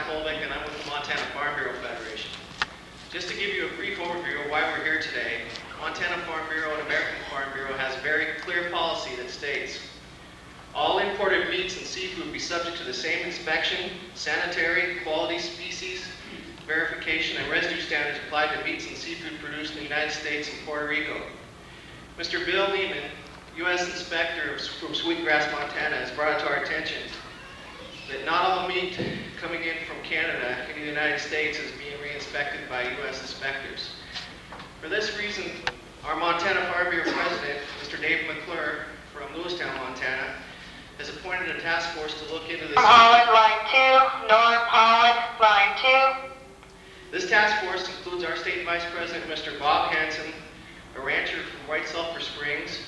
Colvick, and I'm with the Montana Farm Bureau Federation. Just to give you a brief overview of why we're here today, Montana Farm Bureau and American Farm Bureau has a very clear policy that states all imported meats and seafood be subject to the same inspection, sanitary, quality, species, verification, and residue standards applied to meats and seafood produced in the United States and Puerto Rico. Mr. Bill Lehman, U.S. Inspector from Sweetgrass, Montana, has brought it to our attention that not all meat coming in from Canada into the United States is being re-inspected by U.S. inspectors. For this reason, our Montana Farm Bureau President, Mr. Dave McClure from Lewistown, Montana, has appointed a task force to look into this. Holland, line 2. North Holland, line 2. This task force includes our State Vice President, Mr. Bob Hansen, a rancher from White Sulphur Springs.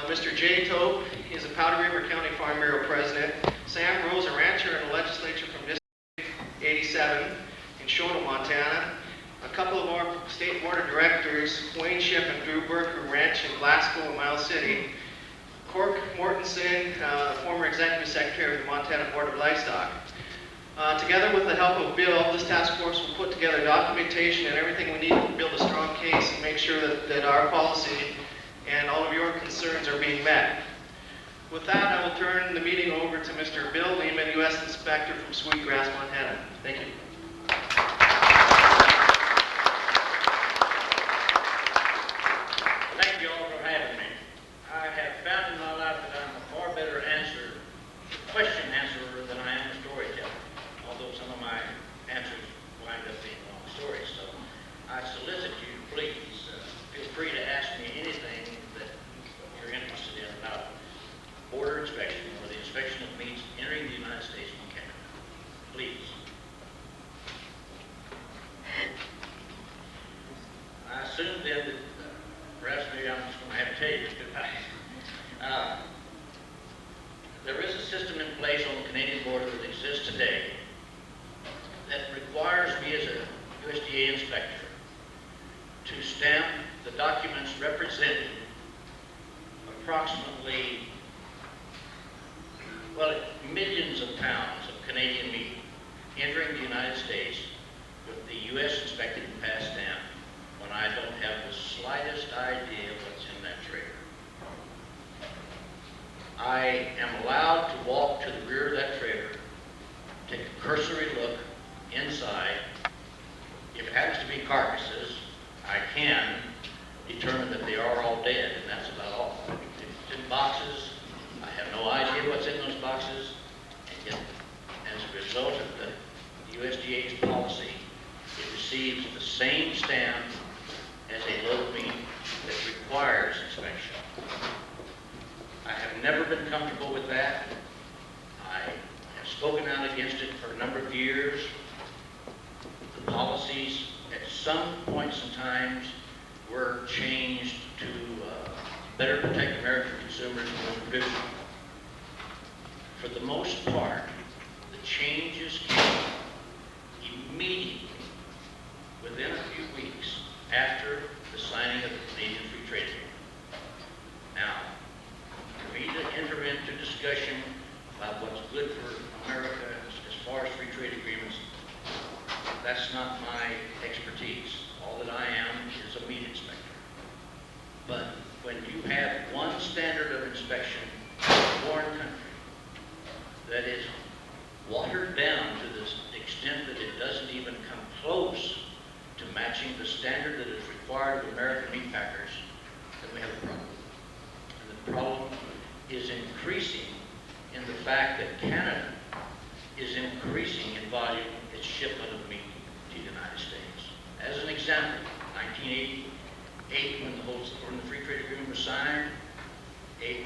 Mr. Jay Tope is a Powder River County Farm Bureau President. Sam Rose, a rancher in the legislature from District 87 in Shona, Montana. A couple of our state board of directors, Wayne Shipp and Drew Burke, who ranch in Glasgow and Miles City. Cork Mortensen, former executive secretary of the Montana Board of Livestock. Together with the help of Bill, this task force will put together documentation and everything we need to build a strong case and make sure that our policy and all of your concerns are being met. With that, I will turn the meeting over to Mr. Bill Lehman, U.S. Inspector from Sweetgrass, Montana. Thank you. Thank you all for having me. I have found in my life that I'm a far better question answerer than I am a storyteller, although some of my answers wind up being long stories. So I solicit you, please, feel free to ask me anything that you're interested in about border inspection or the inspection of meats entering the United States from Canada. Please. I assume then that perhaps maybe I'm just going to have to tell you this goodbye. There is a system in place on the Canadian border that exists today that requires me as a USDA inspector to stamp the documents representing approximately, millions of pounds of Canadian meat entering the United States with the U.S. inspected and passed stamp when I don't have the slightest idea what's in that trailer. I am allowed to walk to the rear of that trailer, take a cursory look inside. If it happens to be carcasses, I can determine that they are all dead, and that's about all. If it's in boxes, I have no idea what's in those boxes, and yet, as a result of the USDA's policy, it receives the same stamp as a load of meat that requires inspection. I have never been comfortable with that. I have spoken out against it for a number of years. The policies at some points in times were changed to better protect American consumers and producers. For the most part, the changes came immediately, within a few weeks, after the signing of the Canadian Free Trade Agreement. Now, for me to enter into discussion about what's good for America as far as free trade agreements, that's not my expertise. All that I am is a meat inspector. But when you have one standard of inspection in a foreign country that is watered down to the extent that it doesn't even come close to matching the standard that is required of American meat packers, then we have a problem. And the problem is increasing in the fact that Canada is increasing in volume its shipment of meat to the United States. As an example, 1988, when the Free Trade Agreement was signed, a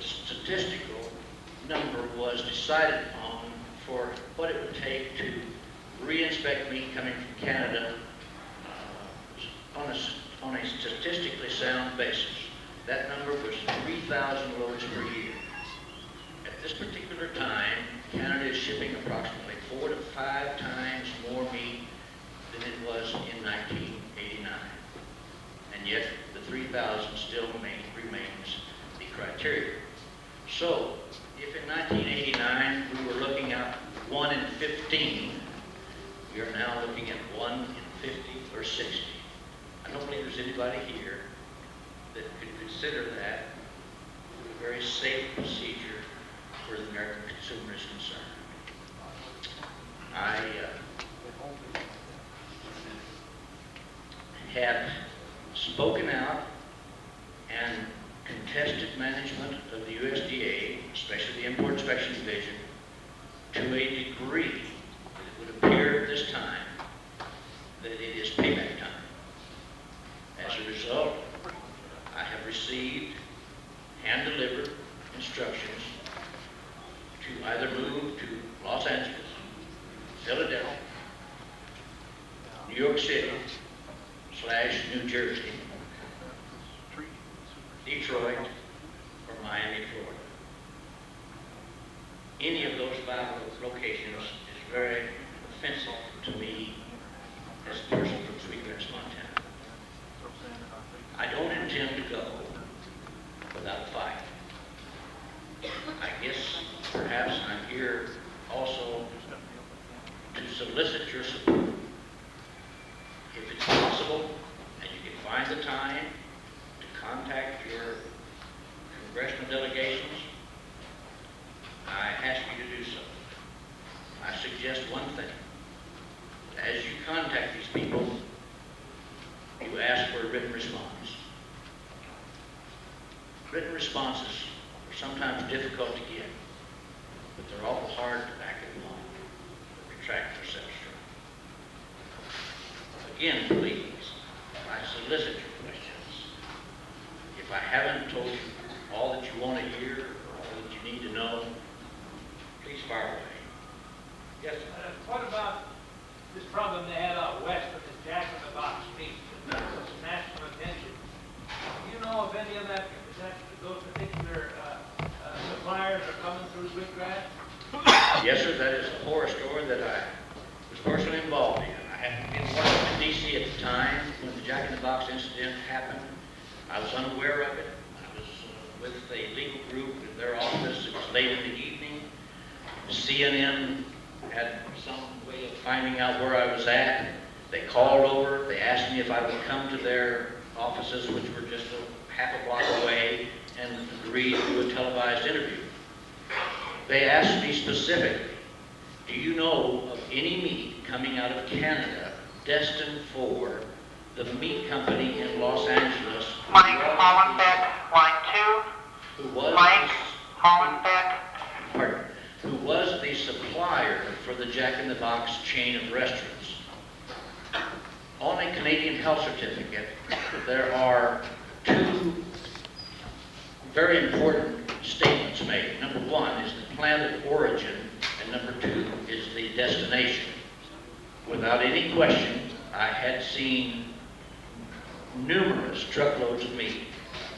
statistical number was decided upon for what it would take to re-inspect meat coming from Canada on a statistically sound basis. That number was 3,000 loads per year. At this particular time, Canada is shipping approximately 4 to 5 times more meat than it was in 1989. And yet, the 3,000 still remains the criteria. So, if in 1989 we were looking at 1 in 15 60. I don't believe there's anybody here that could consider that a very safe procedure where the American consumer is concerned. I have spoken out and contested management of the USDA, especially the Import Inspection Division, to a degree that it would appear at this time that it is payback time. As a result, I have received hand-delivered instructions to either move to Los Angeles, Philadelphia, New York City / New Jersey, Detroit, or Miami, Florida. Any of those 5 locations is very offensive to me as a person from Sweetgrass, Montana. I don't intend to go without a fight. I guess perhaps I'm here also to solicit your support. If it's possible, and you can find the time to contact your congressional delegations, I ask you to do so. I suggest one thing. As you contact these people, you ask for a written response. Written responses are sometimes difficult to get, but they're awful hard to back them up, retract themselves from. Again, please, I solicit your questions. If I haven't told you all that you want to hear or all that you need to know, please fire away. Yes, sir. What about this problem they had out west with this Jack in the Box meat? That's such national attention. Do you know if any of those particular suppliers are coming through Sweetgrass? Yes, sir, that is a horror story that I was personally involved in. I happened to be in Washington, D.C. at the time when the Jack in the Box incident happened. I was unaware of it. I was with a legal group in their office. It was late in the evening. CNN had some way of finding out where I was at. They called over. They asked me if I would come to their offices, which were just a half a block away, and agreed to do a televised interview. They asked me specifically, do you know of any meat coming out of Canada destined for the meat company in Los Angeles? Mike Hollenbeck, line 2. Who was Mike Hollenbeck. pardon, who was the supplier for the Jack in the Box chain of restaurants. On a Canadian health certificate, there are 2 very important statements made. Number 1 is the plant of origin, and number 2 is the destination. Without any question, I had seen numerous truckloads of meat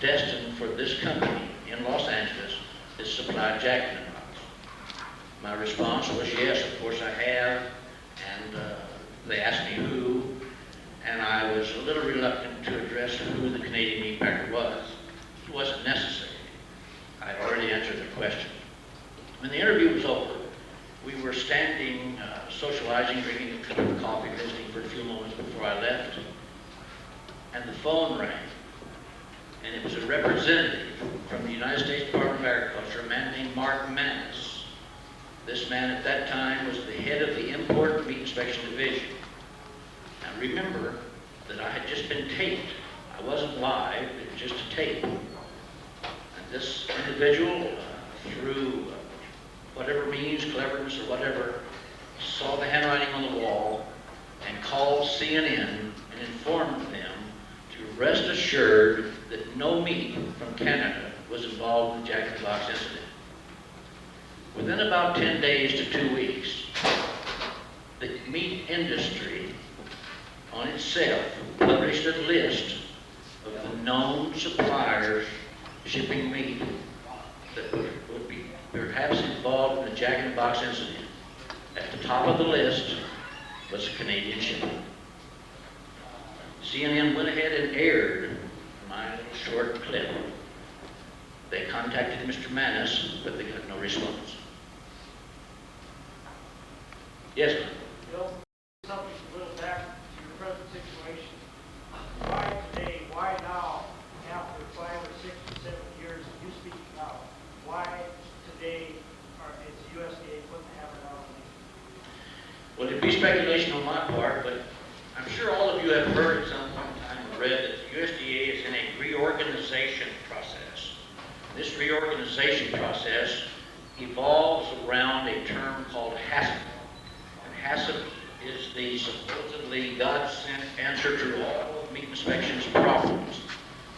destined for this company in Los Angeles that supplied Jack in the Box. My response was yes, of course I have, and they asked me who, and I was a little reluctant to address who the Canadian meat packer was. It wasn't necessary. I had already answered their question. When the interview was over, we were standing, socializing, drinking a cup of coffee, visiting for a few moments before I left, and the phone rang. And it was a representative from the United States Department of Agriculture, a man named Mark Maness. This man at that time was the head of the Import Meat Inspection Division. Now remember that I had just been taped. I wasn't live, it was just a tape. And this individual, through whatever means, cleverness or whatever, saw the handwriting on the wall and called CNN and informed them to rest assured that no meat from Canada was involved in the Jack in the Box incident. Within about 10 days to 2 weeks, the meat industry on itself published a list of the known suppliers shipping meat that would be perhaps involved in the Jack in the Box incident. At the top of the list was a Canadian shipment. CNN went ahead and aired my little short clip. They contacted Mr. Maness, but they got no response. Yes, ma'am. Bill, something a little back to your present situation. read that the USDA is in a reorganization process. This reorganization process evolves around a term called HACCP. And HACCP is the supposedly God-sent answer to all of meat inspection's problems.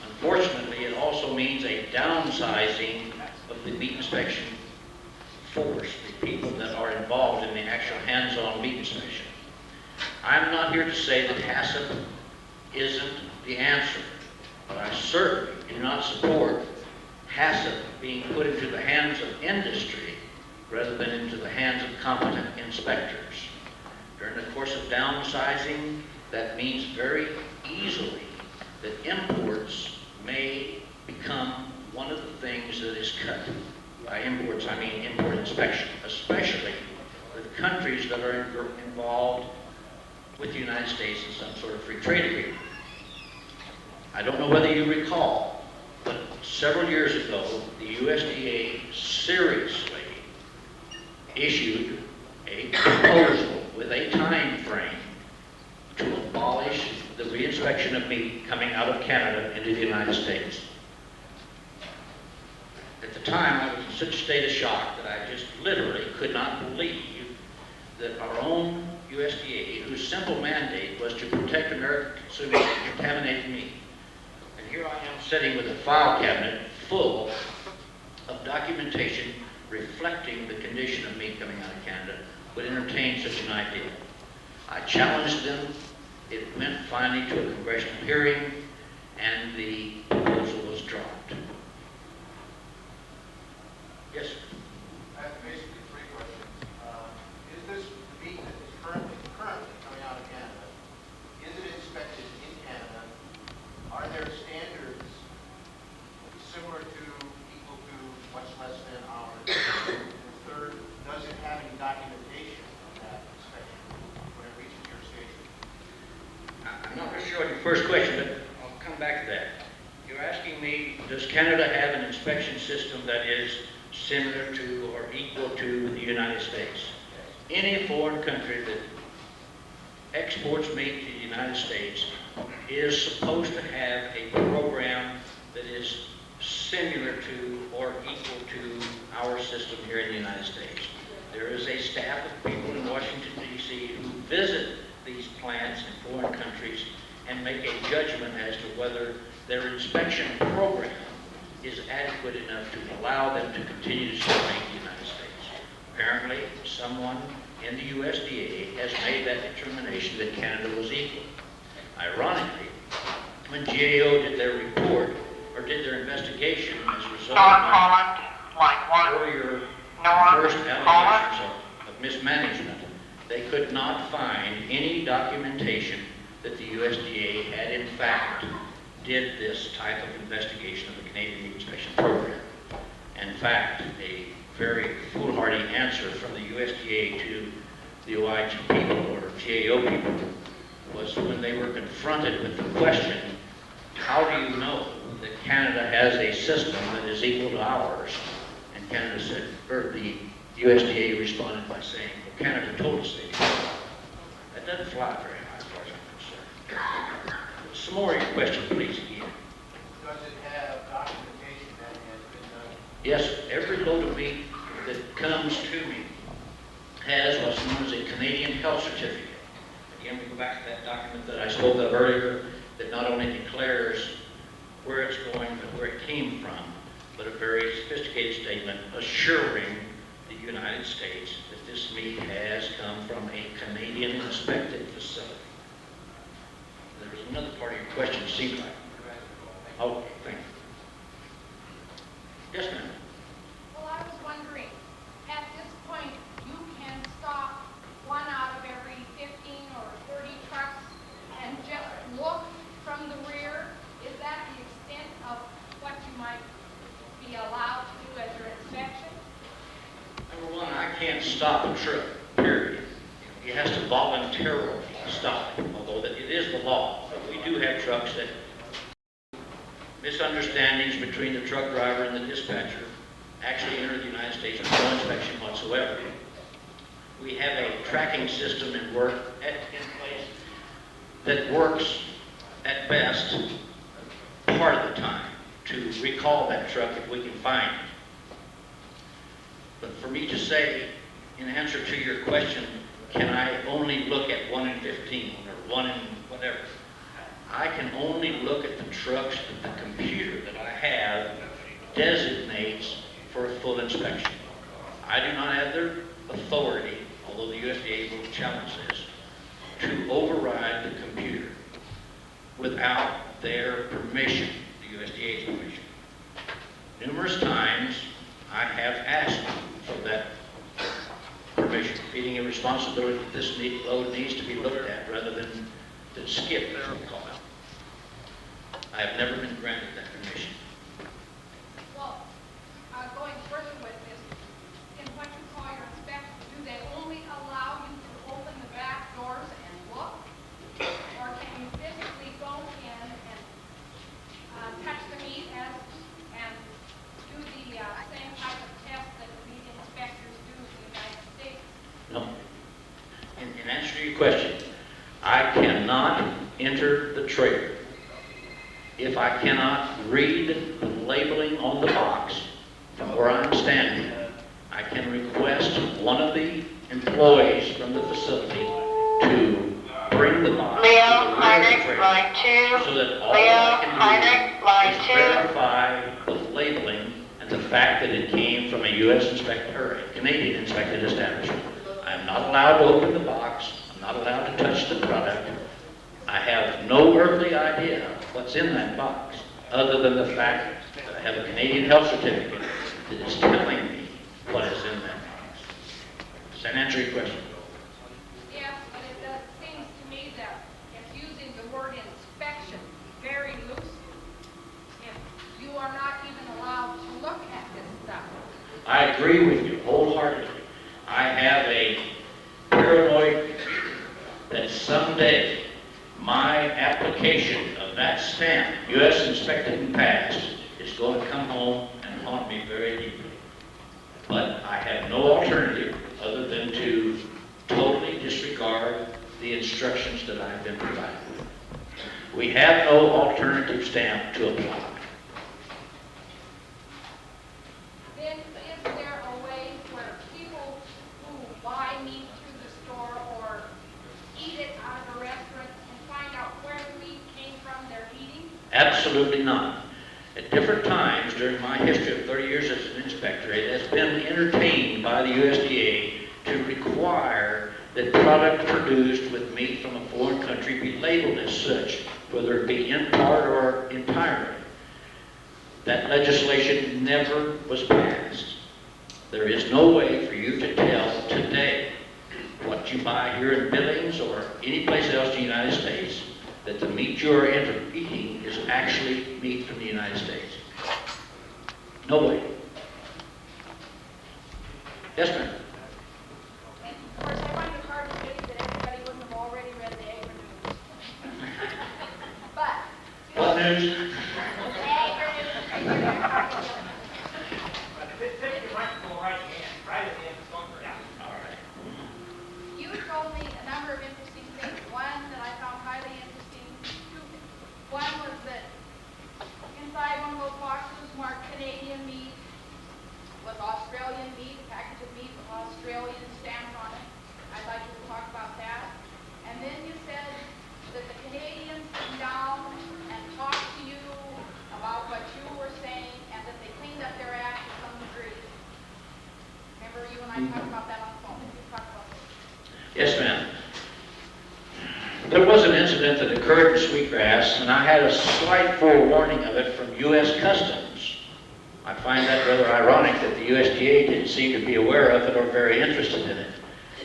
Unfortunately, it also means a downsizing of the meat inspection force, the people that are involved in the actual hands-on meat inspection. I'm not here to say that HACCP isn't the answer, but I certainly do not support HACCP being put into the hands of industry rather than into the hands of competent inspectors. During the course of downsizing, that means very easily that imports may become one of the things that is cut. By imports, I mean import inspection, especially with countries that are involved with the United States in some sort of free trade agreement. I don't know whether you recall, but several years ago, the USDA seriously issued a proposal with a time frame to abolish the reinspection of meat coming out of Canada into the United States. At the time, I was in such a state of shock that I just literally could not believe that our own USDA, whose simple mandate was to protect American consumers from contaminated meat. And here I am sitting with a file cabinet full of documentation reflecting the condition of meat coming out of Canada, would entertain such an idea. I challenged them. It went finally to a congressional hearing, and the proposal was dropped. Yes, sir. I have basically three questions. Is this meat that is currently coming out of Canada, is it inspected in Canada? Are there standards similar to, equal to, much less than ours? And third, does it have any documentation of that inspection when it reaches your station? I'm not really sure on your first question, but I'll come back to that. You're asking me, does Canada have an inspection system that is similar to or equal to the United States? Any foreign country that exports meat to the United States is supposed to have a program that is similar to or equal to our system here in the United States. There is a staff of people in Washington, D.C. who visit these plants in foreign countries and make a judgment as to whether their inspection program is adequate enough to allow them to continue to sell meat in the United States. Apparently, someone in the USDA has made that determination that Canada was equal. Ironically, when GAO did their report, or did their investigation as a result North of my Holland, line 1. earlier North first Holland. allegations of mismanagement, they could not find any documentation that the USDA had in fact did this type of investigation of the Canadian Meat Inspection Program. In fact, a very foolhardy answer from the USDA to the OIG people or GAO people was when they were confronted with the question, how do you know that Canada has a system that is equal to ours? And Canada said, or the USDA responded by saying, well, Canada told us they did. That doesn't fly very high as far as I'm concerned. Some more of your question, please, again. Does it have documentation that has been done? Yes, every load of meat that comes to me has what's known as a Canadian health certificate. Again, we go back to that document that I spoke of earlier that not only declares where it's going, but where it came from, but a very sophisticated statement assuring the United States that this meat has come from a Canadian inspected facility. There was another part of your question, seemed like. Oh, thank you. Yes, ma'am. Well, I was wondering, at this point, you can stop one out of every 15 or 30 trucks and just look from the rear? Is that the extent of what you might be allowed to do as your inspection? Number one, I can't stop a truck, period. He has to voluntarily stop, although that it is the law. But we do have trucks that misunderstandings between the truck driver and the dispatcher actually enter the United States with no inspection whatsoever. We have a tracking system in place that works at best, part of the time to recall that truck if we can find it. But for me to say, in answer to your question, can I only look at 1 in 15 or 1 in whatever? I can only look at the trucks that the computer that I have designates for a full inspection. I do not have the authority, although the USDA will challenge this, to override the computer without their permission, the USDA's permission. Numerous times I have asked for that permission, feeling a responsibility that this load needs to be looked at rather than skip, as we call it. I have never been granted that permission. Well, going further with this, in what you call your inspection, do they only allow you to open the back doors and look? Or can you physically go in and touch the meat and do the same type of test that the meat inspectors do in the United States? No. In answer to your question, I cannot enter the trailer if I cannot read the labeling on the box from where I'm standing. I can request one of the employees from the facility to bring the box to Leo, the rear of the Heinrich, trailer line 2. so that all Leo, I can Heinrich, do line is 2. verify the labeling and the fact that it came from a U.S. inspector or a Canadian inspected establishment. I am not allowed to open the box. I'm not allowed to touch the product. I have no earthly idea what's in that box, other than the fact that I have a Canadian health certificate that is telling me what is in that box. Does that answer your question? Yes, but it seems to me that it's using the word inspection very loosely. If you are not even allowed to look at this stuff. I agree with you wholeheartedly. I have a paranoid that someday my application of that stamp, U.S. inspected and passed, is going to come home and haunt me very deeply. But I have no alternative other than to totally disregard the instructions that I've been provided with. We have no alternative stamp to apply. Then is there a way where people who buy meat through the store or eat it out of a restaurant can find out where the meat came from they're eating? Absolutely not. At different times during my history of 30 years as an inspector, it has been entertained by the USDA to require that product produced with meat from a foreign country be labeled as such, whether it be in part or entirely. That legislation never was passed. There is no way for you to tell today what you buy here in Billings or any place else in the United States that the meat you're eating is actually meat from the United States. No way. Yes, ma'am. And of course, I find it hard to believe that everybody wouldn't have already read the agri-news. But. What news? Take your microphone right hand, right at the end, don't forget. All right. You told me a number of interesting things. One that I found highly interesting, two things. One was that inside one of those boxes marked Canadian meat was Australian meat, a package of meat with Australian stamped on it. I'd like you to talk about that. And then you said that the Canadians came down and talked to you about what you were saying and that they cleaned up their act to some degree. Remember you and I talked about that on the phone. You talked about this. Yes, ma'am. There was an incident that occurred in Sweetgrass, and I had a slight forewarning of it from U.S. Customs. I find that rather ironic that the USDA didn't seem to be aware of it or very interested in it.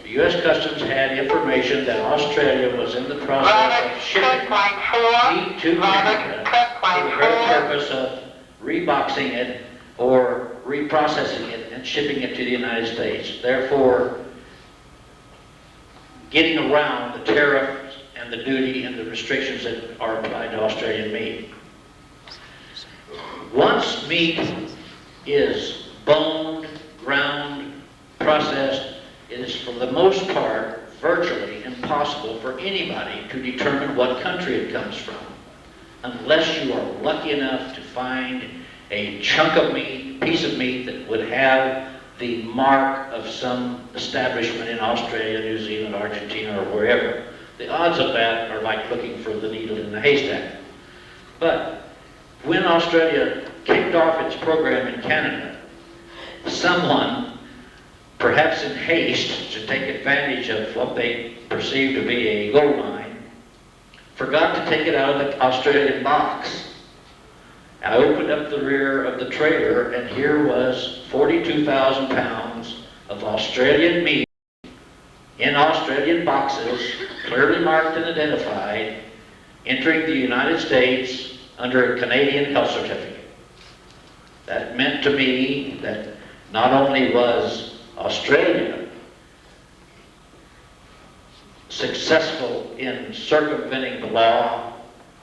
The U.S. Customs had information that Australia was in the process Robert, of shipping Cook, line 4. meat to Robert, Canada Cook, for the line very 4. purpose of reboxing it or reprocessing it and shipping it to the United States. Therefore, getting around the tariff and the duty and the restrictions that are applied to Australian meat. Once meat is boned, ground, processed, it is for the most part virtually impossible for anybody to determine what country it comes from. unless you are lucky enough to find a chunk of meat, piece of meat that would have the mark of some establishment in Australia, New Zealand, Argentina, or wherever. The odds of that are like looking for the needle in the haystack. But when Australia kicked off its program in Canada, someone, perhaps in haste to take advantage of what they perceived to be a gold mine, forgot to take it out of the Australian box. I opened up the rear of the trailer, and here was 42,000 pounds of Australian meat in Australian boxes, clearly marked and identified, entering the United States under a Canadian health certificate. That meant to me that not only was Australia successful in circumventing the law,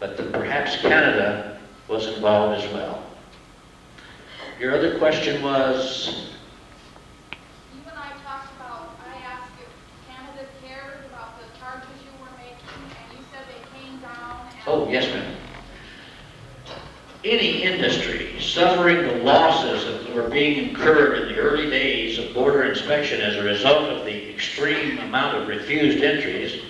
but that perhaps Canada was involved as well. Your other question was? You and I talked about, I asked if Canada cared about the charges you were making, and you said they came down and... Oh, yes, ma'am. Any industry suffering the losses that were being incurred in the early days of border inspection as a result of the extreme amount of refused entries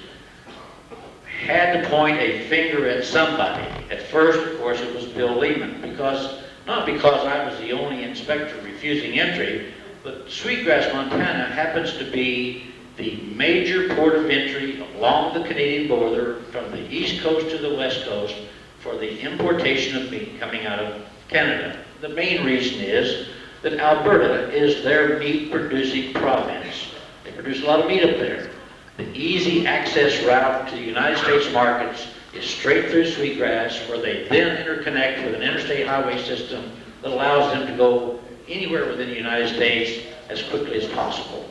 had to point a finger at somebody. At first, of course, it was Bill Lehman, not because I was the only inspector refusing entry, but Sweetgrass, Montana happens to be the major port of entry along the Canadian border from the east coast to the west coast for the importation of meat coming out of Canada. The main reason is that Alberta is their meat-producing province. They produce a lot of meat up there. The easy access route to the United States markets is straight through Sweetgrass, where they then interconnect with an interstate highway system that allows them to go anywhere within the United States as quickly as possible.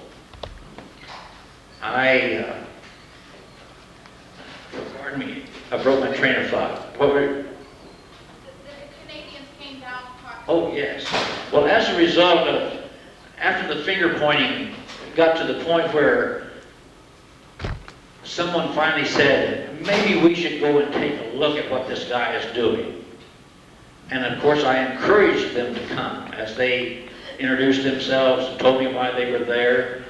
Pardon me, I broke my train of thought. What were The Canadians came down and talked... Oh, yes. Well, as a result of, after the finger pointing got to the point where someone finally said, maybe we should go and take a look at what this guy is doing. And of course, I encouraged them to come as they introduced themselves and told me why they were there.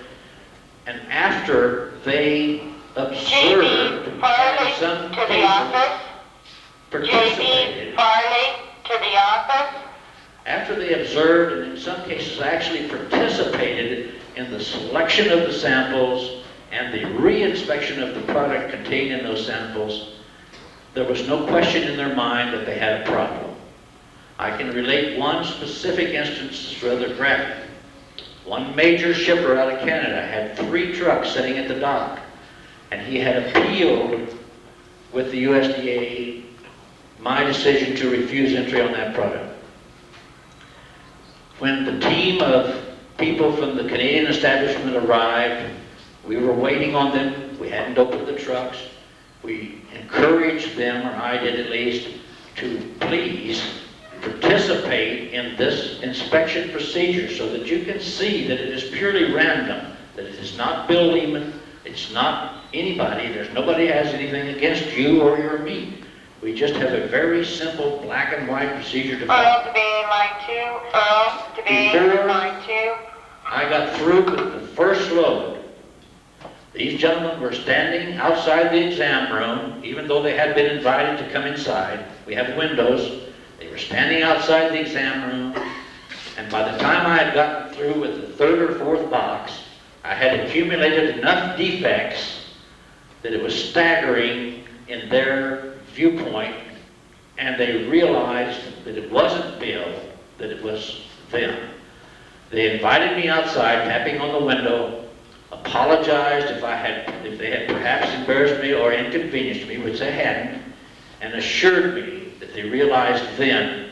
And after they observed Farley some to the people office. participated, Farley to the office. after they observed and in some cases actually participated in the selection of the samples and the re-inspection of the product contained in those samples, there was no question in their mind that they had a problem. I can relate one specific instance that's rather graphic. One major shipper out of Canada had 3 trucks sitting at the dock, and he had appealed with the USDA my decision to refuse entry on that product. When the team of people from the Canadian establishment arrived, we were waiting on them. We hadn't opened the trucks. We encouraged them, or I did at least, to please participate in this inspection procedure so that you can see that it is purely random, that it is not Bill Lehman, it's not anybody, there's nobody has anything against you or your meat. We just have a very simple black and white procedure to Earl follow. to be in line 2. Earl to be in line 2. I got through with the first load. These gentlemen were standing outside the exam room, even though they had been invited to come inside. We have windows. They were standing outside the exam room, and by the time I had gotten through with the 3rd or 4th box, I had accumulated enough defects that it was staggering in their viewpoint, and they realized that it wasn't Bill, that it was them. They invited me outside, tapping on the window, apologized if they had perhaps embarrassed me or inconvenienced me, which they hadn't, and assured me that they realized then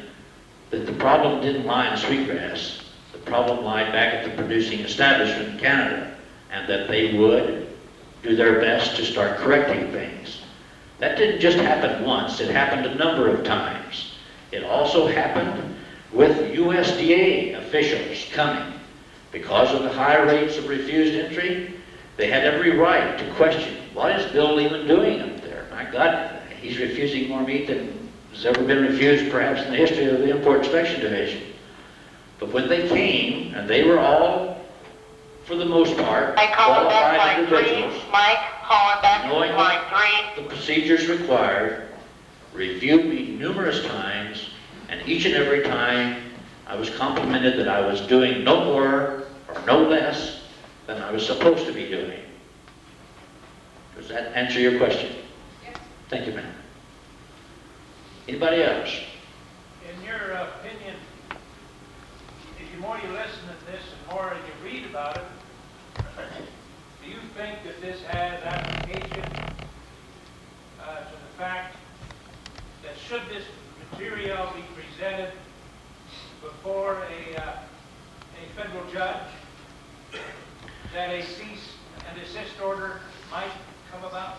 that the problem didn't lie in Sweetgrass. The problem lied back at the producing establishment in Canada, and that they would do their best to start correcting things. That didn't just happen once, it happened a number of times. It also happened with USDA officials coming. Because of the high rates of refused entry, they had every right to question, what is Bill Lehman doing up there? My God, he's refusing more meat than has ever been refused perhaps in the history of the Import Inspection Division. But when they came, and they were all, for the most part, Mike Hollenbeck, qualified line 3. individuals, Mike Hollenbeck, knowing line what 3. the procedures required, reviewed me numerous times, and each and every time I was complimented that I was doing no more or no less than I was supposed to be doing. Does that answer your question? Yes. Thank you, ma'am. Anybody else? In your opinion, the more you listen to this and more you read about it, do you think that this has application to the fact that should this material be presented before a federal judge, that a cease and desist order might come about?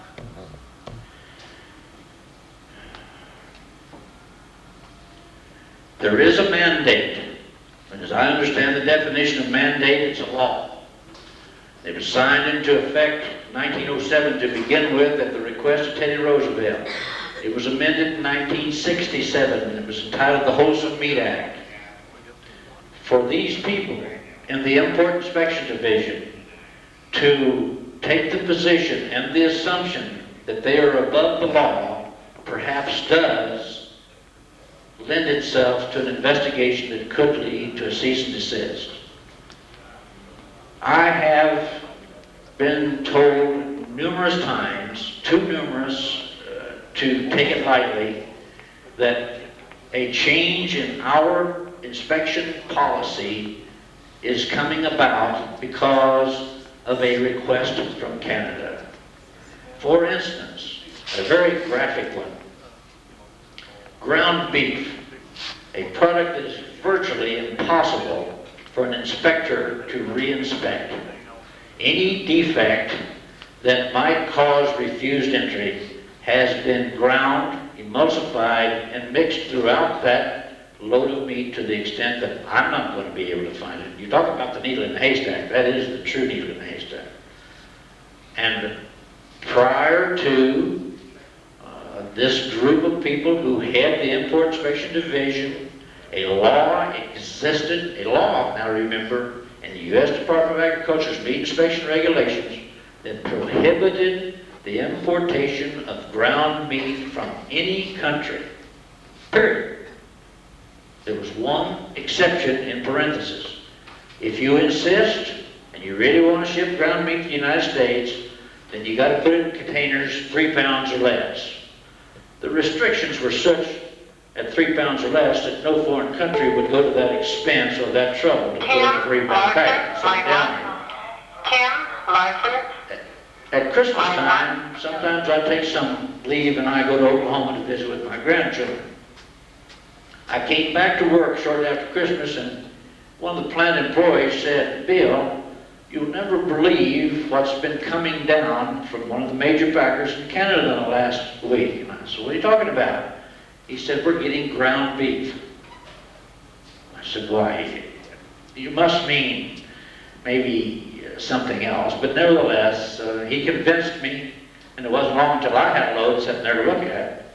There is a mandate, and as I understand the definition of mandate, it's a law. It was signed into effect in 1907 to begin with at the request of Teddy Roosevelt. It was amended in 1967, and it was entitled the Wholesome Meat Act. For these people in the Import Inspection Division to take the position and the assumption that they are above the law perhaps does lend itself to an investigation that could lead to a cease and desist. I have been told numerous times, too numerous to take it lightly, that a change in our inspection policy is coming about because of a request from Canada. For instance, a very graphic one. Ground beef, a product that is virtually impossible for an inspector to re-inspect. Any defect that might cause refused entry has been ground, emulsified, and mixed throughout that load of meat to the extent that I'm not going to be able to find it. You talk about the needle in the haystack, that is the true needle in the haystack. And prior to this group of people who had the Import Inspection Division, a law existed, a law, now remember, in the U.S. Department of Agriculture's meat inspection regulations that prohibited the importation of ground meat from any country, period. There was one exception in parentheses. If you insist and you really want to ship ground meat to the United States, then you got to put it in containers 3 pounds or less. The restrictions were such at 3 pounds or less that no foreign country would go to that expense or that trouble to put in a 3-pound package and send it down here. Tim Larson. At Christmas time, sometimes I take some leave and I go to Oklahoma to visit with my grandchildren. I came back to work shortly after Christmas, and one of the plant employees said, "Bill, you'll never believe what's been coming down from one of the major packers in Canada in the last week." And I said, "What are you talking about?" He said, "We're getting ground beef." I said, "Why? You must mean maybe something else." But nevertheless, he convinced me, and it wasn't long until I had a load sitting there to look at.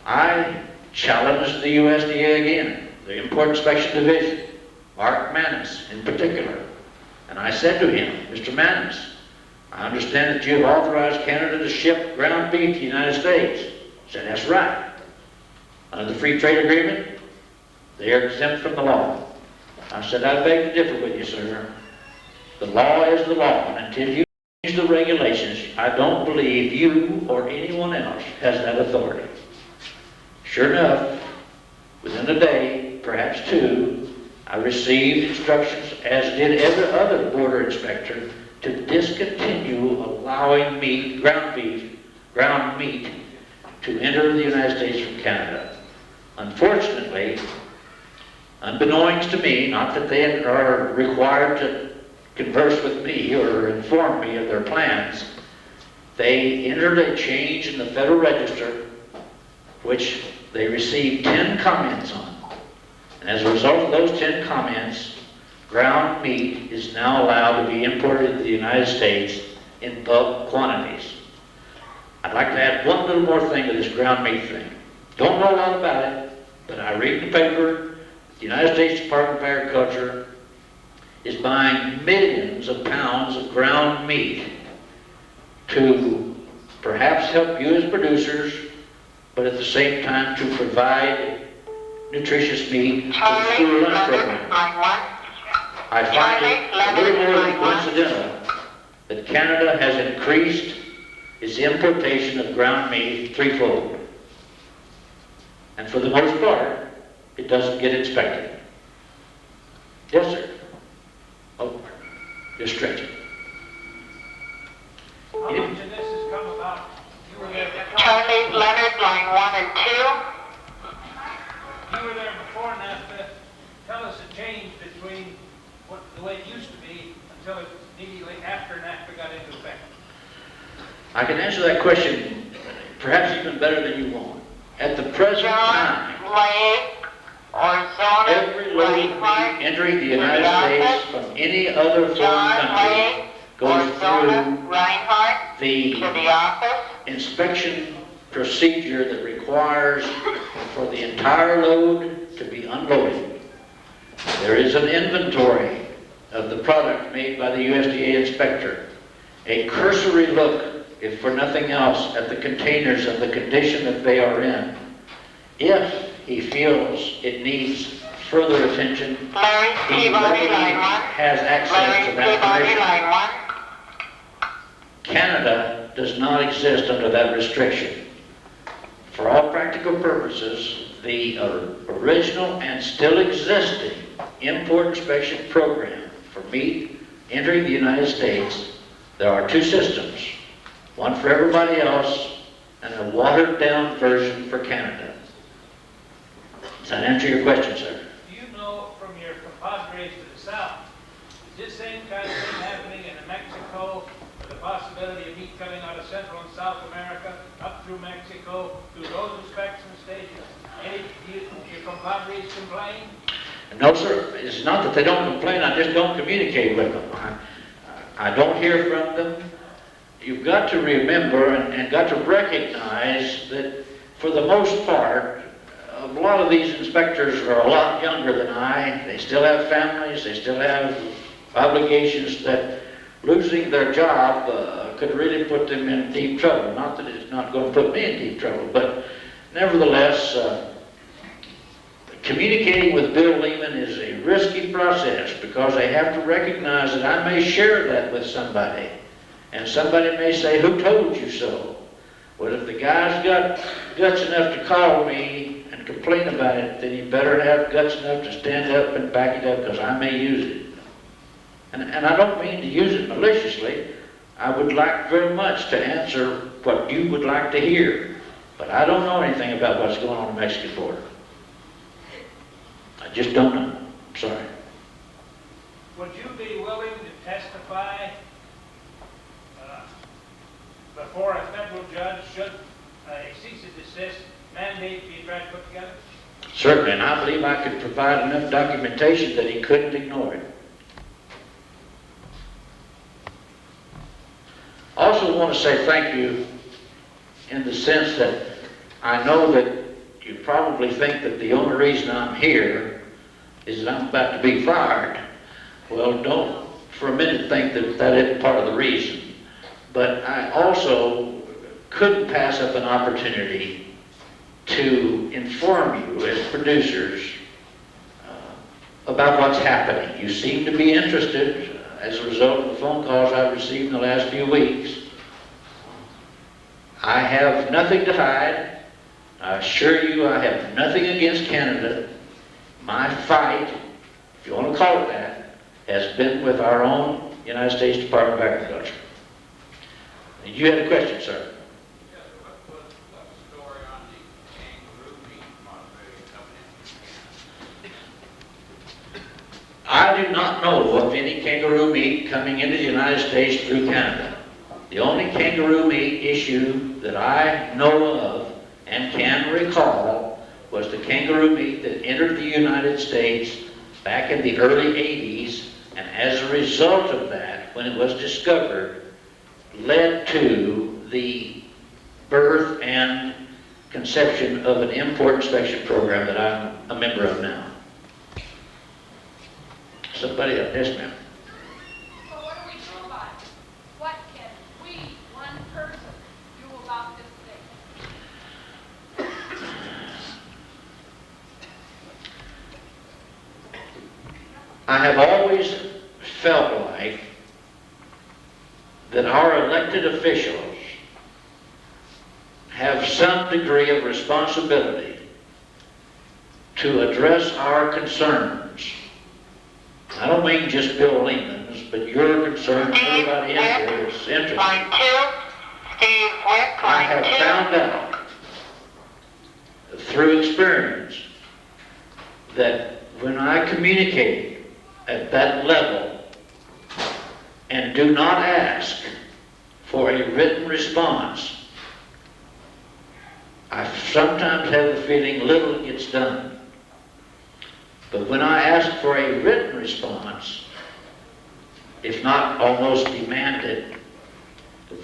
I challenged the USDA again, the Import Inspection Division, Mark Mannis in particular. And I said to him, "Mr. Mannis, I understand that you have authorized Canada to ship ground beef to the United States." He said, "That's right. Under the Free Trade Agreement, they are exempt from the law." I said, "I beg to differ with you, sir. The law is the law, and until you change the regulations, I don't believe you or anyone else has that authority." Sure enough, within a day, perhaps 2, I received instructions, as did every other border inspector, to discontinue allowing meat, ground beef, ground meat, to enter the United States from Canada. Unfortunately, unbeknownst to me, not that they are required to converse with me or inform me of their plans, they entered a change in the Federal Register, which they received 10 comments on. And as a result of those 10 comments, ground meat is now allowed to be imported into the United States in bulk quantities. I'd like to add one little more thing to this ground meat thing. Don't know a lot about it, but I read in the paper, the United States Department of Agriculture is buying millions of pounds of ground meat to perhaps help you as producers, but at the same time to provide nutritious meat for the Charlie, school lunch Leonard, program. line 1. I find it a little more than coincidental that Canada has increased its importation of ground meat threefold. And for the most part, it doesn't get inspected. Yes, sir. Oh, you're stretching. How much of this has come about? You were there before. Charlie, Leonard, line 1 and 2. You were there before NAFTA. Tell us the change between the way it used to be until immediately after NAFTA got into effect. I can answer that question perhaps even better than you want. At the present John, time, Lake, Arizona, every load of meat entering the United States from any other foreign John, country Lake, goes Arizona, through Reinhardt, to the the office. inspection procedure that requires for the entire load to be unloaded. There is an inventory of the product made by the USDA inspector, a cursory look, if for nothing else, at the containers and the condition that they are in. If he feels it needs further attention, Larry he Peabody, readily line 1. has access Larry to that Peabody, information. line 1. Canada does not exist under that restriction. For all practical purposes, the original and still existing import inspection program for meat entering the United States, there are two systems, one for everybody else and a watered-down version for Canada. Does that answer your question, sir? Do you know from your compadres to the south, is this same kind of thing happening in Mexico, with the possibility of meat coming out of Central and South America, up through Mexico, through those inspection stations? Do your compadres complain? No, sir. It's not that they don't complain, I just don't communicate with them. I don't hear from them. You've got to remember and got to recognize that for the most part, a lot of these inspectors are a lot younger than I. They still have families, they still have obligations that losing their job could really put them in deep trouble. Not that it's not going to put me in deep trouble, but nevertheless, communicating with Bill Lehman is a risky process because they have to recognize that I may share that with somebody. And somebody may say, who told you so? Well, if the guy's got guts enough to call me and complain about it, then he better have guts enough to stand up and back it up because I may use it. And I don't mean to use it maliciously. I would like very much to answer what you would like to hear. But I don't know anything about what's going on the Mexican border. I just don't know. I'm sorry. Would you be willing to testify before a federal judge should a cease and desist mandate be tried to put together? Certainly, and I believe I could provide enough documentation that he couldn't ignore it. I also want to say thank you in the sense that I know that you probably think that the only reason I'm here is that I'm about to be fired. Well, don't for a minute think that that isn't part of the reason. But I also couldn't pass up an opportunity to inform you as producers about what's happening. You seem to be interested as a result of the phone calls I've received in the last few weeks. I have nothing to hide. I assure you I have nothing against Canada. My fight, if you want to call it that, has been with our own United States Department of Agriculture. You had a question, sir. Yes, what's the story on the kangaroo meat from Australia coming in? I do not know of any kangaroo meat coming into the United States through Canada. The only kangaroo meat issue that I know of and can recall was the kangaroo meat that entered the United States back in the early 80s, and as a result of that, when it was discovered, led to the birth and conception of an import inspection program that I'm a member of now. Somebody else, yes ma'am. So what do we do about it? What can we, one person, do about this thing? I have always felt like that our elected officials have some degree of responsibility to address our concerns. I don't mean just Bill Lehman's, but your concerns, everybody in here is interested. Line 2. Steve Wick, I line have 2. found out through experience that when I communicate at that level and do not ask for a written response, I sometimes have the feeling little gets done. But when I ask for a written response, if not almost demanded,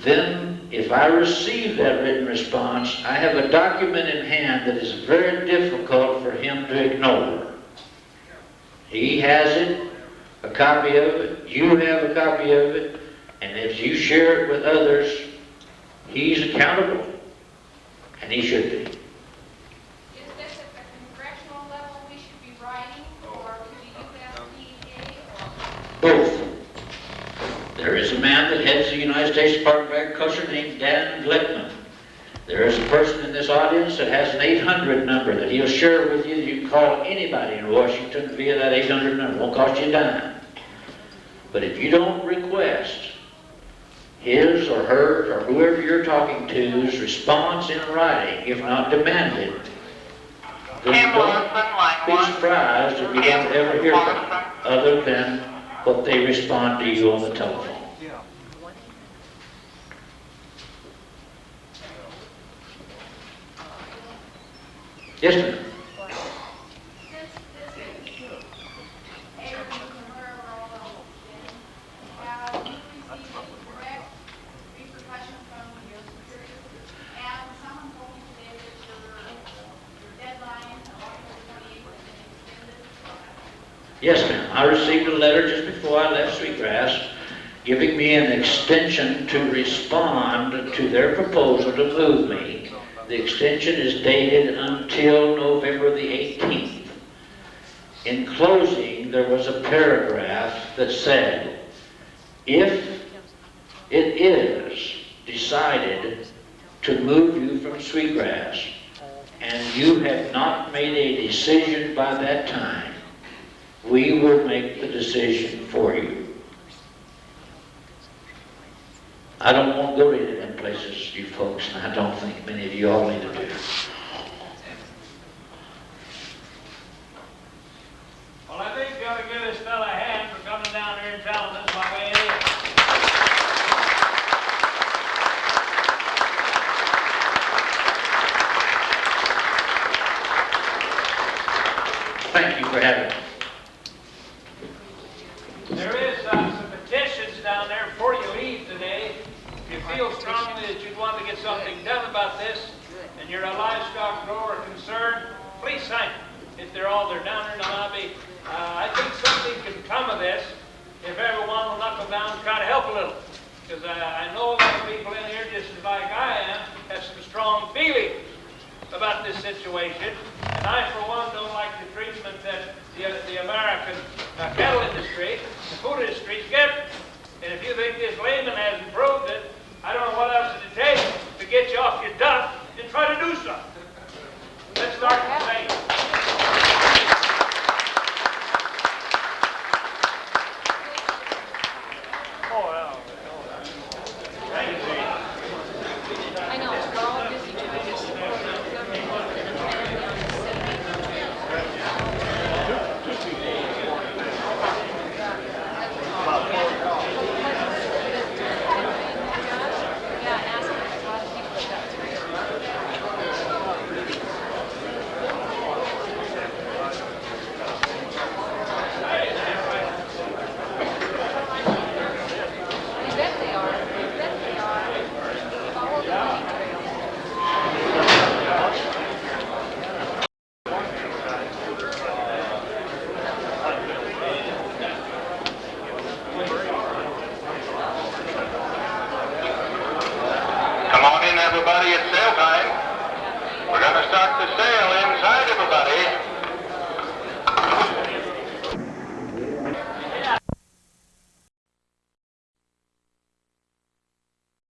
then if I receive that written response, I have a document in hand that is very difficult for him to ignore. He has it, a copy of it, you have a copy of it, and if you share it with others, he's accountable, and he should be. Is this at the congressional level we should be writing, or to the USDA, or? Both. There is a man that heads the United States Department of Agriculture named Dan Glickman. There is a person in this audience that has an 800 number that he'll share with you. You can call anybody in Washington via that 800 number. It won't cost you a dime. But if you don't request his or her or whoever you're talking to's response in writing, if not demanded, then Tim don't Lawson, line be 1. surprised if you don't ever hear from them, other than what they respond to you on the telephone. Yes, ma'am. Since this is a rural then have you received a direct repercussion from your superiors? And someone told me today that your deadline of October 28th has been extended. Yes, ma'am. I received a letter just before I left Sweetgrass giving me an extension to respond to their proposal to move me. The extension is dated until November the 18th. In closing, there was a paragraph that said, if it is decided to move you from Sweetgrass and you have not made a decision by that time, we will make the decision for you. I don't want to go to any of them places, you folks, and I don't think many of you all need to do. Well, I think you ought to give this fella a hand for coming down here and telling us my way it is. Thank you for having me. There is some petitions down there before you leave today. If you feel strongly that you'd want to get something done about this, and you're a livestock grower concerned, please sign it. If they're down there in the lobby, I think something can come of this if everyone will knuckle down and try to help a little. Because I know a lot of people in here, just as like I am, have some strong feelings about this situation. And I, for one, don't like the treatment that the American cattle industry, the food industry is getting. And if you think this layman hasn't proved it, I don't know what else it takes to get you off your duff and try to do something. Let's start from